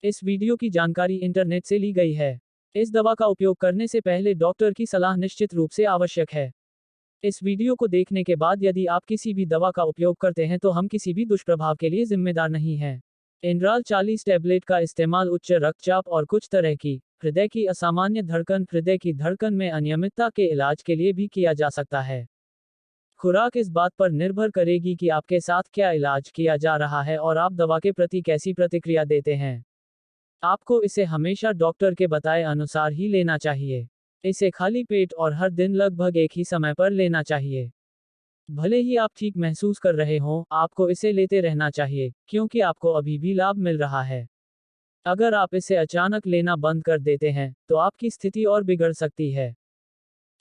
इस वीडियो की जानकारी इंटरनेट से ली गई है। इस दवा का उपयोग करने से पहले डॉक्टर की सलाह निश्चित रूप से आवश्यक है। इस वीडियो को देखने के बाद यदि आप किसी भी दवा का उपयोग करते हैं तो हम किसी भी दुष्प्रभाव के लिए जिम्मेदार नहीं हैं। एंड्राल 40 टैबलेट का इस्तेमाल उच्च रक्तचाप और कुछ तरह की हृदय की असामान्य धड़कन, हृदय की धड़कन में अनियमितता के इलाज के लिए भी किया जा सकता है। खुराक इस बात पर निर्भर करेगी कि आपके साथ क्या इलाज किया जा रहा है और आप दवा के प्रति कैसी प्रतिक्रिया देते हैं। आपको इसे हमेशा डॉक्टर के बताए अनुसार ही लेना चाहिए। इसे खाली पेट और हर दिन लगभग एक ही समय पर लेना चाहिए। भले ही आप ठीक महसूस कर रहे हों, आपको इसे लेते रहना चाहिए, क्योंकि आपको अभी भी लाभ मिल रहा है। अगर आप इसे अचानक लेना बंद कर देते हैं, तो आपकी स्थिति और बिगड़ सकती है।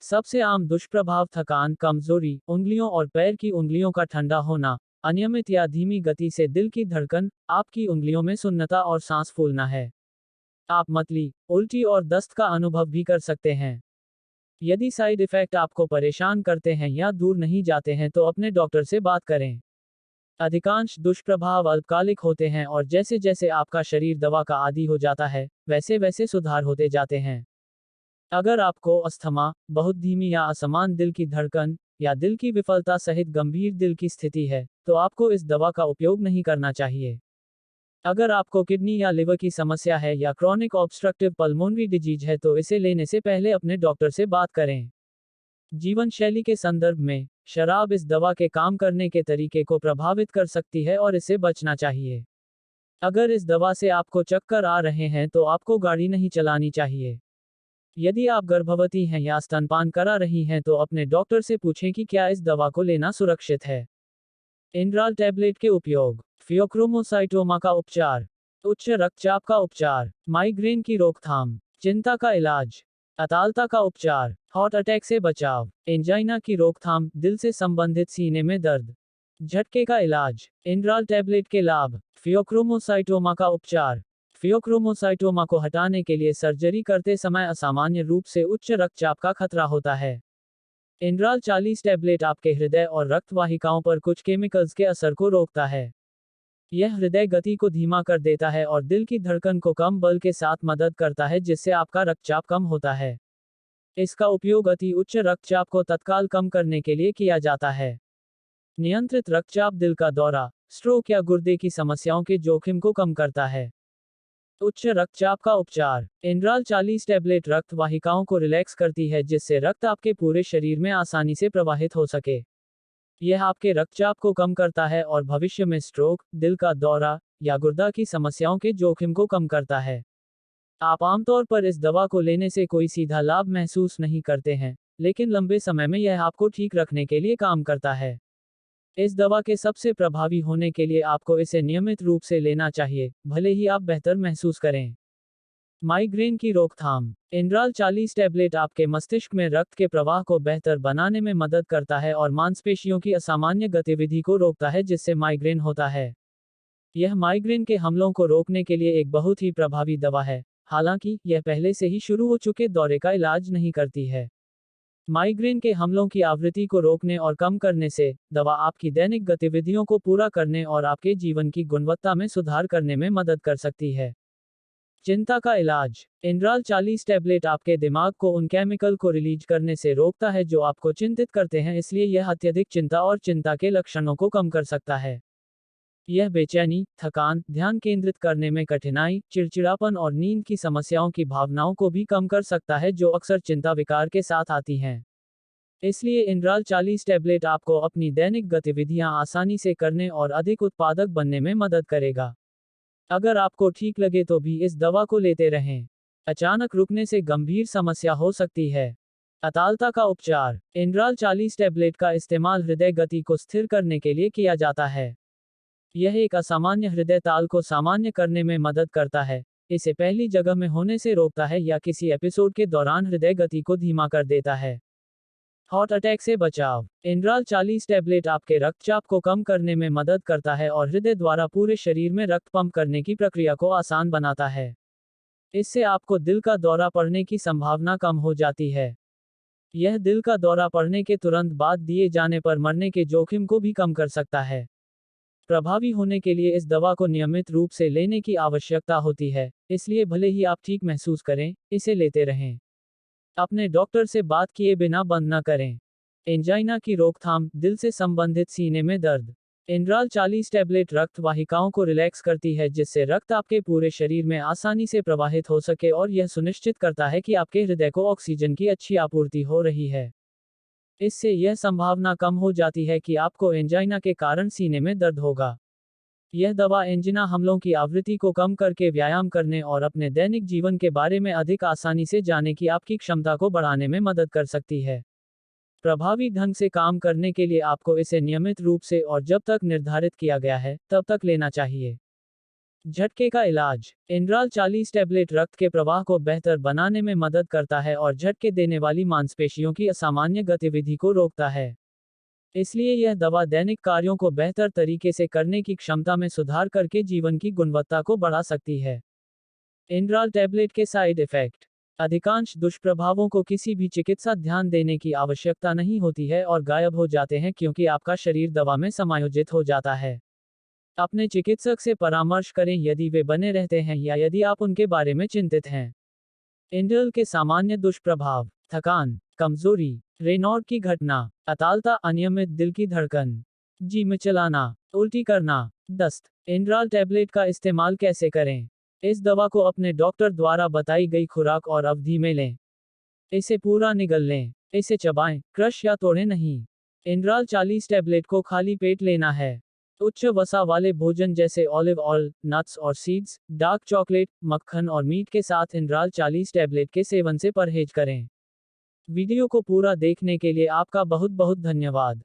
सबसे आम दुष्प्रभाव थकान, कमजोरी, उंगलियों और पैर की उंगलियों का ठंडा होना, अनियमित या धीमी गति से दिल की धड़कन, आपकी उंगलियों में सुन्नता और सांस फूलना है। आप मतली, उल्टी और दस्त का अनुभव भी कर सकते हैं। यदि साइड इफेक्ट आपको परेशान करते हैं या दूर नहीं जाते हैं तो अपने डॉक्टर से बात करें। अधिकांश दुष्प्रभाव अल्पकालिक होते हैं और जैसे जैसे आपका शरीर दवा का आदी हो जाता है, वैसे वैसे सुधार होते जाते हैं। अगर आपको अस्थमा, बहुत धीमी या असमान दिल की धड़कन, या दिल की विफलता सहित गंभीर दिल की स्थिति है, तो आपको इस दवा का उपयोग नहीं करना चाहिए। अगर आपको किडनी या लिवर की समस्या है या क्रॉनिक ऑब्स्ट्रक्टिव पल्मोनरी डिजीज है तो इसे लेने से पहले अपने डॉक्टर से बात करें। जीवन शैली के संदर्भ में, शराब इस दवा के काम करने के तरीके को प्रभावित कर सकती है और इससे बचना चाहिए। अगर इस दवा से आपको चक्कर आ रहे हैं तो आपको गाड़ी नहीं चलानी चाहिए। यदि आप गर्भवती हैं या स्तनपान करा रही हैं तो अपने डॉक्टर से पूछें कि क्या इस दवा को लेना सुरक्षित है। एंड्राल टैबलेट के उपयोग, फियोक्रोमोसाइटोमा का उपचार, उच्च रक्तचाप का उपचार, माइग्रेन की रोकथाम, चिंता का इलाज, अतालता का उपचार, हार्ट अटैक से बचाव, एंजाइना की रोकथाम, दिल से संबंधित सीने में दर्द, झटके का इलाज। एंड्राल टैबलेट के लाभ, फियोक्रोमोसाइटोमा का उपचार, फियोक्रोमोसाइटोमा को हटाने के लिए सर्जरी करते समय असामान्य रूप से उच्च रक्तचाप का खतरा होता है। एंड्राल 40 टैबलेट आपके हृदय और रक्त वाहिकाओं पर कुछ केमिकल्स के असर को रोकता है। यह हृदय गति को धीमा कर देता है और दिल की धड़कन को कम बल के साथ मदद करता है, जिससे आपका रक्तचाप कम होता है। इसका उपयोग अति उच्च रक्तचाप को तत्काल कम करने के लिए किया जाता है। नियंत्रित रक्तचाप दिल का दौरा, स्ट्रोक या गुर्दे की समस्याओं के जोखिम को कम करता है। उच्च रक्तचाप का उपचार, एंड्राल 40 टैबलेट रक्त वाहिकाओं को रिलैक्स करती है, जिससे रक्त आपके पूरे शरीर में आसानी से प्रवाहित हो सके। यह आपके रक्तचाप को कम करता है और भविष्य में स्ट्रोक, दिल का दौरा या गुर्दा की समस्याओं के जोखिम को कम करता है। आप आमतौर पर इस दवा को लेने से कोई सीधा लाभ महसूस नहीं करते हैं, लेकिन लंबे समय में यह आपको ठीक रखने के लिए काम करता है। इस दवा के सबसे प्रभावी होने के लिए आपको इसे नियमित रूप से लेना चाहिए, भले ही आप बेहतर महसूस करें। माइग्रेन की रोकथाम, एंड्राल 40 टैबलेट आपके मस्तिष्क में रक्त के प्रवाह को बेहतर बनाने में मदद करता है और मांसपेशियों की असामान्य गतिविधि को रोकता है, जिससे माइग्रेन होता है। यह माइग्रेन के हमलों को रोकने के लिए एक बहुत ही प्रभावी दवा है, हालांकि यह पहले से ही शुरू हो चुके दौरे का इलाज नहीं करती है। माइग्रेन के हमलों की आवृत्ति को रोकने और कम करने से, दवा आपकी दैनिक गतिविधियों को पूरा करने और आपके जीवन की गुणवत्ता में सुधार करने में मदद कर सकती है। चिंता का इलाज, एंड्राल 40 टैबलेट आपके दिमाग को उन केमिकल को रिलीज करने से रोकता है जो आपको चिंतित करते हैं, इसलिए यह अत्यधिक चिंता और चिंता के लक्षणों को कम कर सकता है। यह बेचैनी, थकान, ध्यान केंद्रित करने में कठिनाई, चिड़चिड़ापन और नींद की समस्याओं की भावनाओं को भी कम कर सकता है, जो अक्सर चिंता विकार के साथ आती हैं। इसलिए एंड्राल 40 टैबलेट आपको अपनी दैनिक गतिविधियां आसानी से करने और अधिक उत्पादक बनने में मदद करेगा। अगर आपको ठीक लगे तो भी इस दवा को लेते रहें। अचानक रुकने से गंभीर समस्या हो सकती है। अतालता का उपचार, एंड्राल 40 टैबलेट का इस्तेमाल हृदय गति को स्थिर करने के लिए किया जाता है। यह एक असामान्य हृदय ताल को सामान्य करने में मदद करता है, इसे पहली जगह में होने से रोकता है या किसी एपिसोड के दौरान हृदय गति को धीमा कर देता है। हार्ट अटैक से बचाव, एंड्राल 40 टैबलेट आपके रक्तचाप को कम करने में मदद करता है और हृदय द्वारा पूरे शरीर में रक्त पंप करने की प्रक्रिया को आसान बनाता है। इससे आपको दिल का दौरा पड़ने की संभावना कम हो जाती है। यह दिल का दौरा पड़ने के तुरंत बाद दिए जाने पर मरने के जोखिम को भी कम कर सकता है। प्रभावी होने के लिए इस दवा को नियमित रूप से लेने की आवश्यकता होती है, इसलिए भले ही आप ठीक महसूस करें, इसे लेते रहें। अपने डॉक्टर से बात किए बिना बंद न करें। एंजाइना की रोकथाम, दिल से संबंधित सीने में दर्द। एंड्राल 40 टैबलेट रक्त वाहिकाओं को रिलैक्स करती है, जिससे रक्त आपके पूरे शरीर में आसानी से प्रवाहित हो सके और यह सुनिश्चित करता है कि आपके हृदय को ऑक्सीजन की अच्छी आपूर्ति हो रही है। इससे यह संभावना कम हो जाती है कि आपको एंजाइना के कारण सीने में दर्द होगा। यह दवा एंजिना हमलों की आवृत्ति को कम करके व्यायाम करने और अपने दैनिक जीवन के बारे में अधिक आसानी से जानने की आपकी क्षमता को बढ़ाने में मदद कर सकती है। प्रभावी ढंग से काम करने के लिए आपको इसे नियमित रूप से और जब तक निर्धारित किया गया है, तब तक लेना चाहिए। झटके का इलाज। एंड्राल 40 टैबलेट रक्त के प्रवाह को बेहतर बनाने में मदद करता है और झटके देने वाली मांसपेशियों की असामान्य गतिविधि को रोकता है। इसलिए यह दवा दैनिक कार्यों को बेहतर तरीके से करने की क्षमता में सुधार करके जीवन की गुणवत्ता को बढ़ा सकती है। एंड्राल टैबलेट के साइड इफेक्ट। अधिकांश दुष्प्रभावों को किसी भी चिकित्सा ध्यान देने की आवश्यकता नहीं होती है और गायब हो जाते हैं क्योंकि आपका शरीर दवा में समायोजित हो जाता है। अपने चिकित्सक से परामर्श करें यदि वे बने रहते हैं या यदि आप उनके बारे में चिंतित हैं। एंड्रल के सामान्य दुष्प्रभाव। थकान, कमजोरी, रेनॉल्ड की घटना, अतालता, अनियमित दिल की धड़कन, जी मिचलाना, उल्टी करना, दस्त। एंड्राल टैबलेट का इस्तेमाल कैसे करें? इस दवा को अपने डॉक्टर द्वारा बताई गई खुराक और अवधि में लें। इसे पूरा निगल लें। इसे चबाएं, क्रश या तोड़ें नहीं। एंड्राल 40 टैबलेट को खाली पेट लेना है। उच्च वसा वाले भोजन जैसे ऑलिव ऑयल, नट्स और सीड्स, डार्क चॉकलेट, मक्खन और मीट के साथ एंड्राल 40 टैबलेट के सेवन से परहेज करें। वीडियो को पूरा देखने के लिए आपका बहुत बहुत धन्यवाद।